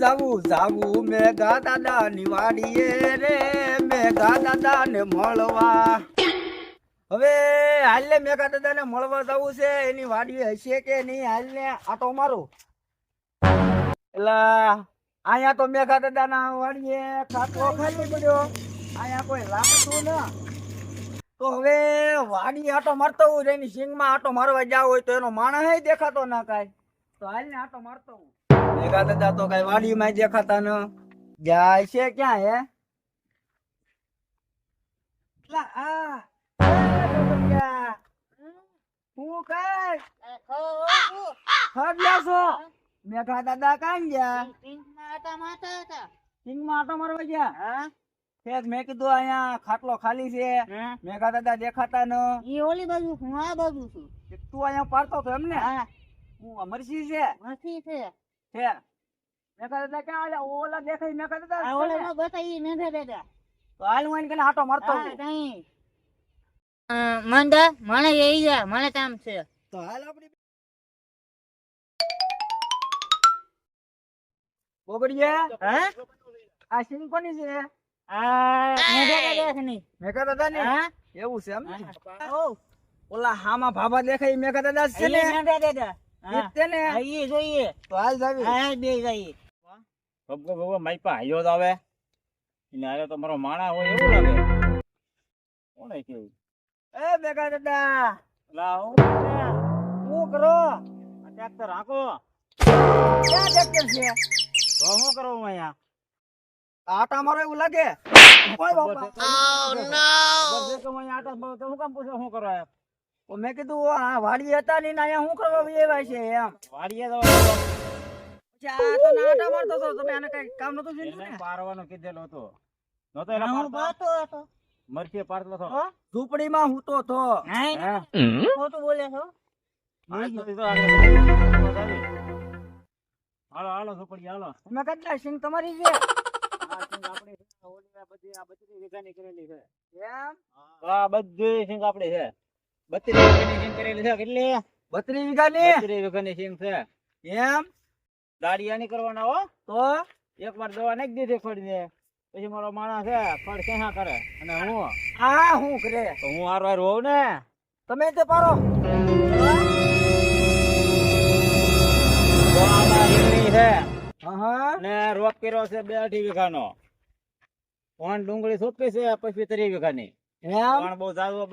જાવું જાવું મેઘા દાદા ની વાડીએ રે મેઘા દાદા ને મળવા. હવે હાલ ને મેઘા દાદા ને મળવા જવું છે, એની વાડીએ હશે કે નહીં હાલ ને આટો મારો. એટલે અહીંયા તો મેઘા દાદા ના વાડીએ ખાટલો ખાલી પડ્યો, અહીંયા કોઈ લાગતું ના. તો હવે વાડી આટો મારતો હું એની સિંગમાં આટો મારવા જાવ હોય તો એનો માણસ દેખાતો ના કાંઈ. તો હાલ ને આટો મારતો હું. મેઘા દાદા તો કઈ વાડીમાં દેખાતા ન. જાય છે ક્યાં હે? હું કઈ ખડલા છો? મેઘા દાદા કાંઈ ગયા? સિંગમાં આટો મારવા ગયા. મેં કીધું અહીંયા ખાટલો ખાલી છે, મેઘા દાદા દેખાતા ન. ઈ ઓલી બાજુ હું આ બાજુ છું. તું અહીંયા પાડતો હતો એમને? હું અમરસિંહ છે. મસ્તી છે. મેઘા દાદા ક્યાં આલ્યા? ઓલા દેખાય મેઘા દાદા. આ ઓલા બતાઈ મેઘા દાદા. તો હાલ હું એને આટો મારતો હા નહીં. મંદા મને એઈ જા, મને કામ છે. તો હાલ આપડી બોબડીયા. હા આ સિંગ કોની છે? આ મેઘા દાદા છે ની. મેઘા દાદા ને? હા એવું છે એમ? ઓ ઓલા હામાં ભાભા દેખાય મેઘા દાદા છે ને? મેઘા દાદા. ઈ જ છે ને? હા ઈ જોઈએ. તો હાલ જાવી. હા બે જઈએ. ભગવો માઈપા આયો તો આવે એને આયો તો મારો માણા હોય એવું લાગે. કોણે કેવું? એ મેઘા દાદા લા શું કરો? ટ્રેક્ટર હાંકો. ક્યાં ટ્રેક્ટર છે? તો શું કરો હું અહીંયા? આટા મારો એવું લાગે. ઓય બાપા. હું કામ પૂછો શું કરો એમ? તો મેં કીધું આ વાડી હતા ને અહીંયા શું કરવા આવ્યા છે એમ. વાડીએ તો પછી આ તો ના આટા મારતો હતો, તમે આને કઈ કામ નતું જોઈતું એને ને? પારવાનો કીધેલો હતો. નતો એને હું પાડતો. બાતો હતો. મરચે પાડતો હતો. ઝૂંપડીમાં હું તો થો. નહીં હે? ખોટું બોલે છો. હાલો હાલો ઝોપડી હાલો. તમે કેટલા સિંગ તમારી છે? આ સિંગ આપણી છે. ઓલી આ બધી આ 32 વીઘાની કરેલી છે. એમ આ બધી સિંગ આપણી છે. 32 વીઘાની સિંગ કરેલી છે. કેટલી? 32 વીઘાની 32 વીઘાની સિંગ છે. એમ દાડિયા નહીં કરવાના હો. તો એકવાર દવા નાખી દીધી ખડને પછી મારો માણસ છે ખડ ક્યાં કરે અને હું આ શું કરે? તો હું હારો હારો હોઉં ને. તમે તે પારો. તો આમાં રીંગણી છે હા ને રોપ કર્યો છે 2-2.5 વીઘાનો. પણ ડુંગળી સોંપી છે 25-30 વીઘાની. એમ પણ બહુ જાજો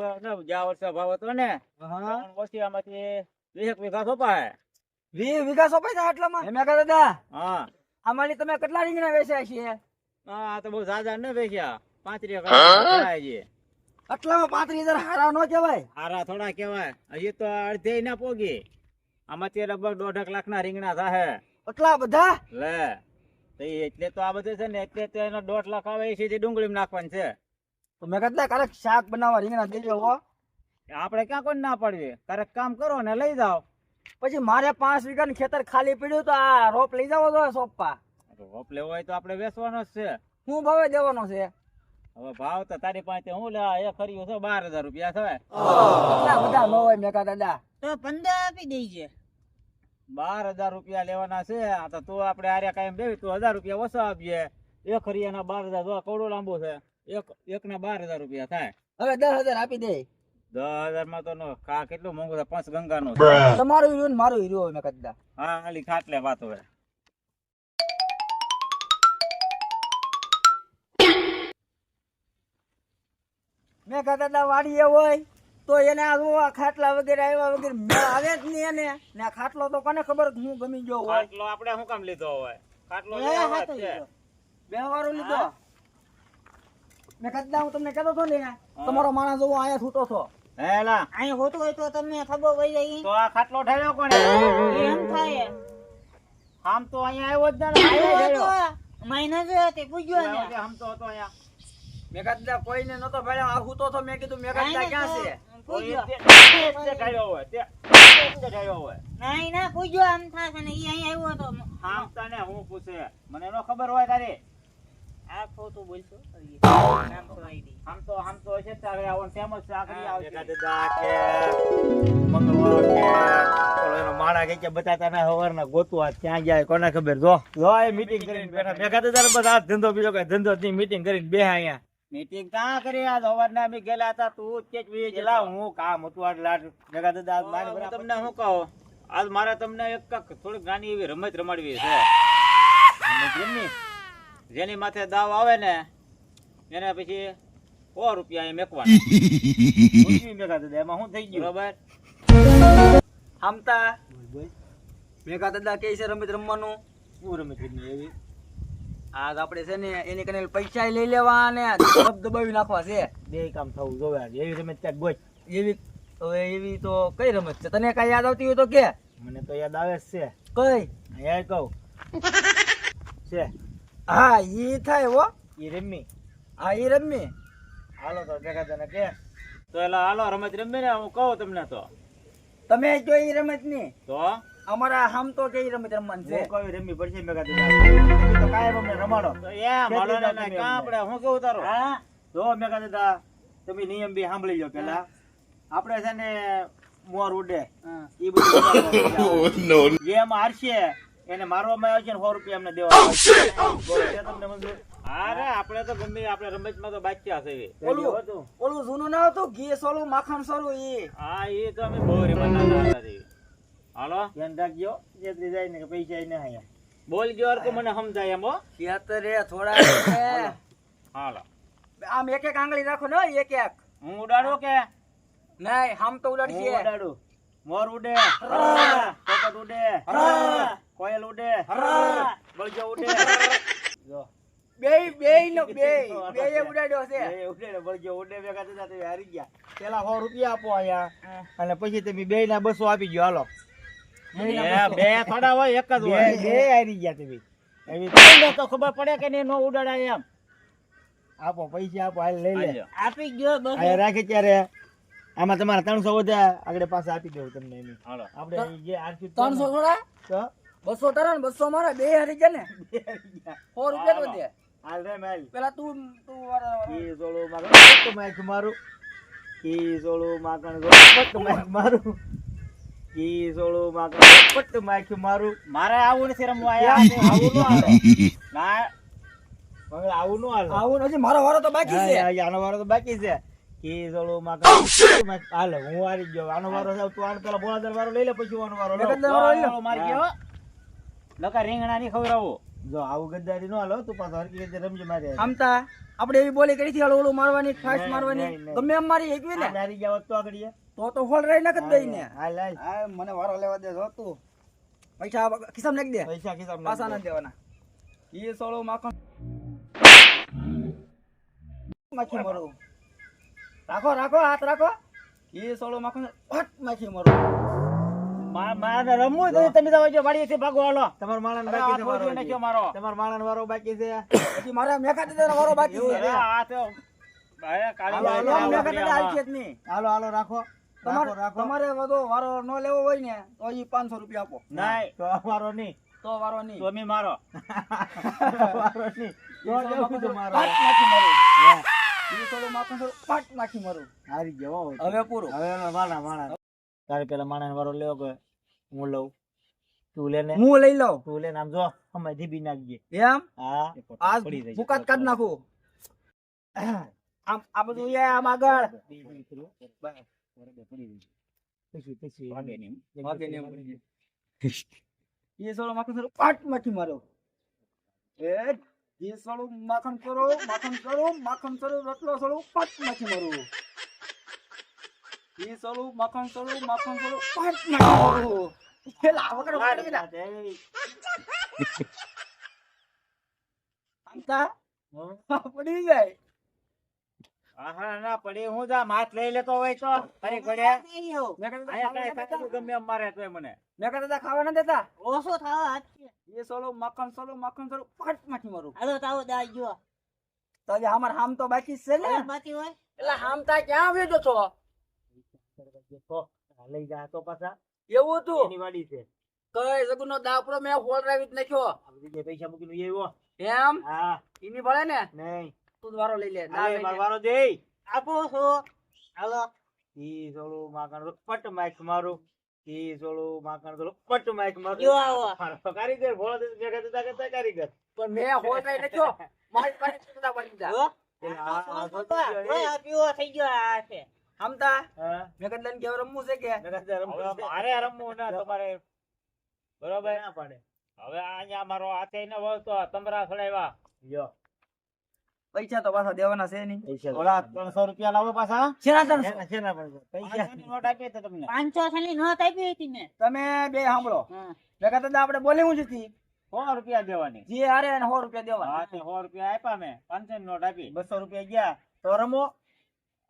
જ્યાં વર્ષે ભાવ હતો ને હા પણ ઓછી આમાંથી 20 વીઘા સોંપાય. 20 વીઘા સોંપાઈ જાય આટલામાં? મેઘા દાદા હા આમાંથી તમે કેટલા રીંગણા વેચ્યા છે? આ તો બહુ જાજા ન વેચ્યા. 35 વીઘા છે. આટલામાં 35,000 હારા નો કહેવાય? હારા થોડા કેવાય. હજી તો અડધે ના પોગી. આમાંથી લગભગ 1.5 લાખના રીંગણા થાય. આટલા બધા? લે તો એટલે તો આ બધું છે ને એટલે તો એનો 1.5 લાખ આવે છે જે ડુંગળી નાખવાની છે. તો મેં કીધું કારક શાક બનાવવા રીંગણા દેજો હો. આપણે ક્યાં કોઈ ના પાડવી. ક્યારેક કામ કરો ને લઈ જાઓ. પછી મારે 5 વીઘાનું ખેતર ખાલી પડ્યું તો આ રોપ લઈ જાવ તો સોંપવા. રોપ લેવો હોય તો આપણે વેચવાનો જ છે. શું ભાવે દેવાનો છે? હવે ભાવ તો તારી પાસે હું લે એ ખર્યું છે 12,000 રૂપિયા થાય. એટલા બધા ન હોય મેઘા દાદા. તો 15 આપી દેજે. 12,000 રૂપિયા લેવાના છે. આ તો તું આપણે આર્યા કાયમ દેવી તું 1,000 રૂપિયા ઓછા આપીએ. એક ખરિયાના 12,000 કવડો લાંબો છે. એકના 12,000 રૂપિયા થાય. હવે 10,000 આપી દે. 10,000 માં તો નો ખા કેટલું મોંઘું છે. 5 ગંગાનું. તમારું હીરો ને મારું હીરો મેં કીધું. હા ખાલી ખાટલે વાત હોય. મેઘા દાદા વાડીએ હોય તો એને આ ખાટલા વગેરે આવ્યા વગેરે મેળ આવે જ નહીં એને. ને આ ખાટલો તો કોને ખબર હું ગમી ગયો હોય. ખાટલો આપણે શું કામ લીધો હોય? ખાટલો એ લેવા હાથો જ છે. લીધો. વ્યવહારો લીધો. મેં કીધું હું તમને કહેતો હતો ને તમારો માણસ જોવો અહીંયા છૂટો છો. હેલા અહીં હોતું હોય તો તમને ખબર પડી જાય. તો આ ખાટલો ઠાલ્યો કોને? એમ થાય. આમ તો અહીંયા આવ્યો જ ના આવ્યો હતો. મહિના જ તે પૂછ્યો ને. આમ તો હતો અહીંયા. મેઘા દાદા કોઈને નતો ભેળ્યો આ છૂટો છો. મેં કીધું મેઘા દાદા ક્યાં છે? પૂછ્યો. તે ઠાલ્યો હોય તે ઠાલ્યો હોય. નહીં ના પૂછ્યો આમ થાય ને ઈ અહીં આવ્યો હતો. આમ તને હું પૂછે મને નો ખબર હોય તારી. આ ખોટું બોલશો નામ તો આવી દઈ આમ તો છે તારે આવન ફેમસ ચાકરી આવશે દાદા કે મંગળવાર કે ઓલો એનો માણા કે બટાટાના હવારના ગોતવા ક્યાં ગયા કોને ખબર જો એ મીટિંગ કરીને બેઠા ભેગા દાદા બસ આ ધંધો બીજો કઈ ધંધો જ નહીં મીટિંગ કરીને બેહા અહીંયા મીટિંગ કાં કરી આ હવારના અમે ગયેલા હતા તું જ કે ગયેલા હું કામ હતું આ લાડ ભેગા દાદા મારી તમને શું કહો આજ મારે તમને એક થોડીક નાની એવી રમત રમાડવી છે રમત રમવી જેની માથે દાવ આવે ને એને પછી 100 રૂપિયા મેકવાના મેકા દાદા એમાં શું થઈ ગયું બરાબર આમતા મેઘા દાદા કે છે રમત રમવાનું શું રમત રમવી એવી આજ આપણે છે ને એની કને પૈસા લઈ લેવા ને દબાવી નાખવા છે બે કામ થવું જોવે આજે એવી રમત ક્યાંક બોચ એવી હવે એવી તો કઈ રમત છે તને કઈ યાદ આવતી હોય તો કે મને તો યાદ આવે જ છે કઈ અહીંયા કહું છે હા ઈ થાય હો ઈ રમી હા ઈ રમી હાલો તો ભેગા તને કે તો એલા હાલો રમત રમી ને હું કહું તમને તો તમે જો ઈ રમત ની તો અમારા હમ તો કે ઈ રમત રમવાનું છે હું કહું રમી પડશે ભેગા તમે તો કાયમ અમને રમાડો તો એ મારો ને કાં આપણે હું કહું તારો હા જો મેગા દાદા તમે નિયમ બી સાંભળી લો પેલા આપણે છે ને મોર ઉડે ઈ બધું જેમ હારશે એને મારવામાં આવશે ને 100 રૂપિયા અમને દેવા આવશે બોલો છે તમને મંજૂર અરે આપણે તો ગમે આપણે રમતમાં તો બાચ્યા છે ઓલું જૂનું ના હતું ઘી સોલું માખણ સોલું ઈ હા એ તો અમે બહુ રમતા હતા હાલો ધ્યાન રાખજો જેટલી જાય ને કે પૈસા ને આયા બોલજો અરકો મને સમજાય એમ હો રે થોડા હાલો આમ એક એક આંગળી રાખો ને એક એક હું ઉડાડું કે નહીં હમ તો ઉડાડી હું ઉડાડું મોર ઉડે પોપટ ઉડે કોયલ ઉડે બળજો ઉડે જો બે ઉડાડ્યો છે બે ઉડે ને બળજો ઉડે ભેગા થતા તમે હારી ગયા પેલા 100 રૂપિયા આપો અહીંયા અને પછી તમે બે ના 200 આપી ગયો હાલો બે થોડા હોય એક જ હોય બે હારી ગયા તમે એવી તમને તો ખબર પડે કે નહીં નો ઉડાડાય એમ આપો પૈસા આપો હાલ લઈ લે આપી ગયો બસ આ રાખે ત્યારે આમાં તમારા 300 વધ્યા આગળ પાછા આપી દઉં તમને એમ હાલો આપણે જે આરસી 300 થોડા તો 200 તારા ને 200 મારા બે હારી ગયા ને 100 રૂપિયા તો દે હાલ રે મેલ પેલા તું ઈ સોળો માગણ તો માઈક મારું ઈ સોળો માગણ પટ માઈક મારું ઈ સોળો માગણ પટ માઈક મારું મારે આવું નથી રમવા આવું નો હાલે ના મગર આવું નો હાલે આવું નથી મારો વારો તો બાકી છે આનો વારો તો બાકી છે ઈ સોળો માગણ હાલે હું હારી ગયો આનો વારો છે તું આનો પેલા બોલાદર વારો લઈ લે પછી આનો વારો મારી ગયો નકા રીંગણા ની ખવરાવો જો આવું ગદ્દારી નો હાલો તું પાછો હરકી રીતે રમજે મારે આમતા આપણે એવી બોલી કરી હતી ઓલું મારવાની ફાસ મારવાની ગમે એમ મારી એકવી ને હારી ગયા તો આગળ તો હોલ રહી નકત દઈ ને હાલ હાલ આ મને વારો લેવા દે જો તું પૈસા ખિસ્સામાં નાખી દે પૈસા ખિસ્સામાં પાછા ના દેવાના ઈ સોળો માખણ માખી મારું રાખો હાથ રાખો ઈ સોળો માખણ ફટ માખી મારું મારે રમવું તો તમે તો જો વાડીએથી ભાગો હાલો તમાર માળાનો બાકી છે મારો તમાર માળાનો વારો બાકી છે પછી મારા મેકા દીદાનો વારો બાકી છે આ તો ભાઈ કાળી મેકા દીદા આલશે જ નહીં હાલો હાલો રાખો રાખો તમારે વધુ વારો ન લેવો હોય ને તો ઈ 500 રૂપિયા આપો નહીં તો વારો નહીં તો વારો નહીં તો મે મારો વારો નહીં તો મારો નાખી મારું ઈ થોડું માખણ પાટ નાખી મારું હારી ગયો હવે પૂરું હવે માણા તારે પેલા માણાનો વારો લેવો કે હું લઉં તું લે ને હું લઈ લઉં તું લે આમ જો અમે ધીબી નાખજે એમ હા આજ ભૂકાત કાઢ નાખું આમ આ બધું એ આમ આગળ ये सोलो माखन करो पाट माखी मारो ए ये सोलो माखन करो रटलो सोलो पाट माखी मारो ये सोलो माखन करो पाट माखी मारो ये लावा करो अंता पड़ी जाए આહા ના પડે હું જા માથ લઈ લેતો હોય તો તારી ઘડે આયા કાઈ કાતું ગમે એમ મારે તોય મને મેં કહેતા ખાવા ન દેતા ઓછો થાવા હાથ ये सोलो माखन पाट माखी मारो હાલો તાવો દાઈ ગયો તો જે અમાર હામ તો બાકી છે ને બાકી હોય એટલે હામ તા ક્યાં વેજો છો તો લઈ જા તો પાછા એવું હતું એની વાડી છે કઈ જગુનો દાપરો મેં ફોલરાવી જ નાખ્યો. આ બધી પૈસા મૂકીને આવ્યો. એમ હા ઈની ભળે ને નહીં તું જ વારો લઈ લે. ના હાલે, લઈ લે. મારો વારો દે. આપો છો હાલો. ઈ સોળું માકણ તો પટ માઈક મારું. ઈ સોળું માકણ તો પટ માઈક મારું. જો આવો. મારો કારીગર ભોળો દે ભેગા થતા કરતા કારીગર. પણ મેં ફોલરાવી નાખ્યો. મારી પાસે સુધા પડી જા. આ આ પીવો થઈ ગયો આ છે. હમતા હા મેં કદન કેવું રમવું છે કે હવે મારે રમવું ના તમારે બરોબર ના પડે. હવે અહીંયા મારો હાથે ન વળતો તમરા સડાવ્યા લ્યો પૈસા તો પાછા દેવાના છે નહીં. ઓલા 300 રૂપિયા લાવો પાછા. શેના 300? શેના પૈસા નોટ આપી તો તમને 500 ની નોટ આપી હતી મેં. તમે બે સાંભળો. હા. મેં કહેતા આપણે બોલે હું જતી 100 રૂપિયા દેવાની. જે હારે એને 100 રૂપિયા દેવાના. હા તે 100 રૂપિયા આપ્યા મેં 500 ની નોટ આપી 200 રૂપિયા ગયા તો રમો.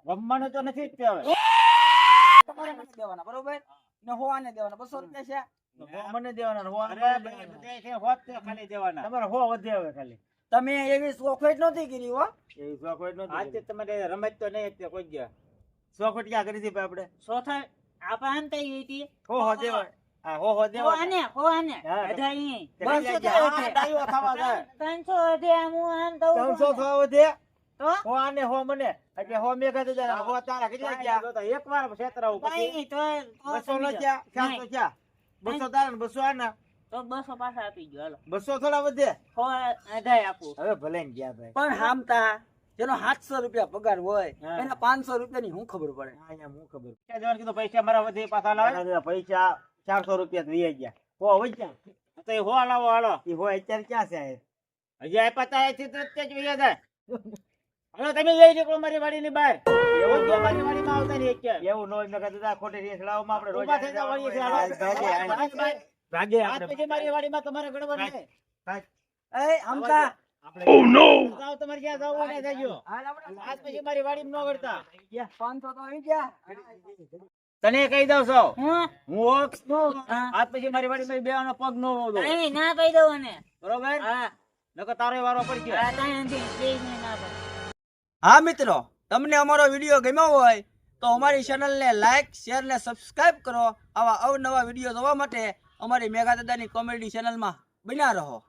રમવાનું તો નથી જ તે હવે. તમારે મને દેવાના બરોબર ને હો આને દેવાના 200 રૂપિયા છે. હો મને દેવાના ને હો આને બધે છે હોત તે ખાલી દેવાના. તમારે હો વધે હવે ખાલી. તમે એવી સોખવેટ નહોતી કરી હો. એ સોખવટ નહોતી. આજે તમારે રમત તો નહીં તે કોઈ ગયા. સોખવટ ક્યાં કરી હતી આપણે? સોથા આપા આનતા હતી. હો દેવા. હા હો હો દેવાના. આને હા. બધા ઈ. બસો ડાયો થવા જાય. 300 દે હું આન દઉં. 300 થવા વધે. તો હો આને હો મને એટલે હો મેં કીધું તારા હો તારા કેટલા ગયા એકવાર છેતરાવું પછી કઈ તો 200 નો ક્યાં 400 ક્યાં 200 તારા ને 200 આના તો 200 પાછા આપી ગયો હાલો. 200 થોડા વધે. હો આધાય આપું. હવે ભલે ને ગયા ભાઈ. પણ હામતા જેનો 700 રૂપિયા પગાર હોય હા. એના 500 રૂપિયાની શું ખબર પડે. અહીંયા હું ખબર ક્યાં જવાનું કીધું પૈસા મારા વધે પાછા લાવે પૈસા 400 રૂપિયા વી ગયા હો વધ્યા તો એ હો લાવો હાલો એ હો અત્યારે ક્યાં છે હજી આપ્યા તા અહીંથી તો જ વયા જાય. હવે તમે લઈ નીકળો મારી વાડીની બહાર. એવું જ મારી વાડીમાં આવતા નહીં અત્યારે. એવું ન હોય મેં કીધું તા ખોટી રેસ લાવવામાં આપણે રોજ ભાગે આપણે પછી મારી વાડીમાં તમારે ગડબડ નહીં. એ હામતા જાઓ તમારે જ્યાં જાવું હોય ત્યાં જાજો. આજ પછી મારી વાડીમાં ન વળતા. 500 તો આવી ગયા. તને કહી દઉં છો હું હું ઓક્સ નો હા. આજ પછી મારી વાડીમાં બેવાનો પગ ન દો કઈ ના કહી દઉં અને બરોબર હા નકર તારો વારો પડી ગયો. આ તાંથી પ્લીઝ ને ના પાડો. હા મિત્રો, તમને અમારો વિડીયો ગમ્યો હોય તો અમારી ચેનલને લાઈક શેર ને સબસ્ક્રાઇબ કરો. આવા અવનવા વિડીયો જોવા માટે અમારી મેઘા દાદાની કોમેડી ચેનલમાં બન્યા રહો.